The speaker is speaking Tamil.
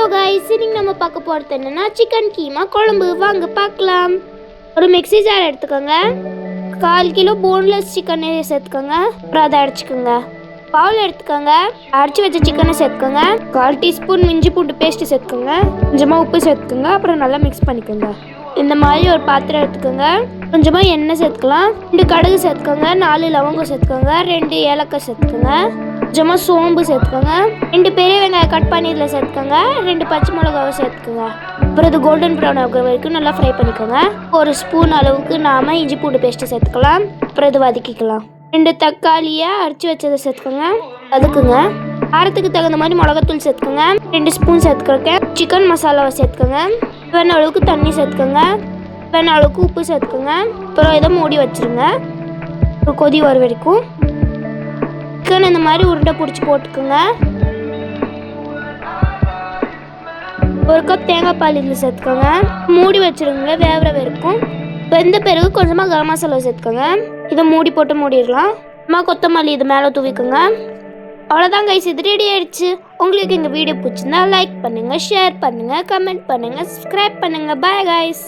ஹலோ கைஸ், இன்னைக்கு நம்ம பார்க்க போகிறது என்னன்னா சிக்கன் கீமா குழம்பு. வாங்க பார்க்கலாம். ஒரு மிக்ஸி ஜார் எடுத்துக்கோங்க. 1/4 கிலோ போன்லெஸ் சிக்கனை சேர்த்துக்கோங்க. அப்புறம் அதை அடிச்சுக்கோங்க. பவுல் எடுத்துக்கோங்க. அடிச்சு வச்ச சிக்கனை சேர்த்துக்கோங்க. 1/4 டீஸ்பூன் இஞ்சி பூண்டு பேஸ்ட்டு சேர்த்துக்கோங்க. கொஞ்சமாக உப்பு சேர்த்துக்கோங்க. அப்புறம் நல்லா மிக்ஸ் பண்ணிக்கோங்க. இந்த மாதிரி ஒரு பாத்திரம் எடுத்துக்கோங்க. கொஞ்சமாக எண்ணெய் சேர்த்துக்கலாம். 2 கடுகு சேர்த்துக்கோங்க. 4 லவங்கம் சேர்த்துக்கோங்க. 2 ஏலக்காய் சேர்த்துக்கோங்க. கொஞ்சமாக சோம்பு சேர்த்துக்கோங்க. 2 பெரிய வெங்காயம் கட் பண்ணி இதில் சேர்த்துக்கோங்க. 2 பச்சை மிளகாவை சேர்த்துக்கோங்க. அப்புறம் இது கோல்டன் ப்ரௌன் ஆகிற வரைக்கும் நல்லா ஃப்ரை பண்ணிக்கோங்க. 1 ஸ்பூன் அளவுக்கு நாம் இஞ்சி பூண்டு பேஸ்ட்டு சேர்த்துக்கலாம். அப்புறம் இது வதக்கிக்கலாம். 2 தக்காளியை அரைச்சி வச்சதை சேர்த்துக்கோங்க. வதக்குங்க. காரத்துக்கு தகுந்த மாதிரி மிளகாத்தூள் சேர்த்துக்கோங்க. 2 ஸ்பூன் சேர்த்துக்கிறேன். சிக்கன் மசாலாவை சேர்த்துக்கோங்க. வேணும் அளவுக்கு தண்ணி சேர்த்துக்கோங்க. வேணும் அளவுக்கு உப்பு சேர்த்துக்கோங்க. அப்புறம் இதை மூடி வச்சுருங்க. ஒரு கொதி வர வரைக்கும் சிக்கன் இந்த மாதிரி உருண்டை பிடிச்சி போட்டுக்கோங்க. 1 கப் தேங்காய் பால் இதில் சேர்த்துக்கோங்க. மூடி வச்சுருங்க வேகிற வரைக்கும். வெந்த பிறகு கொஞ்சமாக கரம் மசாலா சேர்த்துக்கோங்க. இதை மூடி போட்டு மூடிடலாம். கொத்தமல்லி இது மேலே தூவிக்கோங்க. அவ்வளோதான் கைஸ், இது ரெடி ஆயிடுச்சு. உங்களுக்கு எங்கள் வீடியோ பிடிச்சிருந்தா லைக் பண்ணுங்கள், ஷேர் பண்ணுங்கள், கமெண்ட் பண்ணுங்கள், சப்ஸ்கிரைப் பண்ணுங்கள். Bye guys.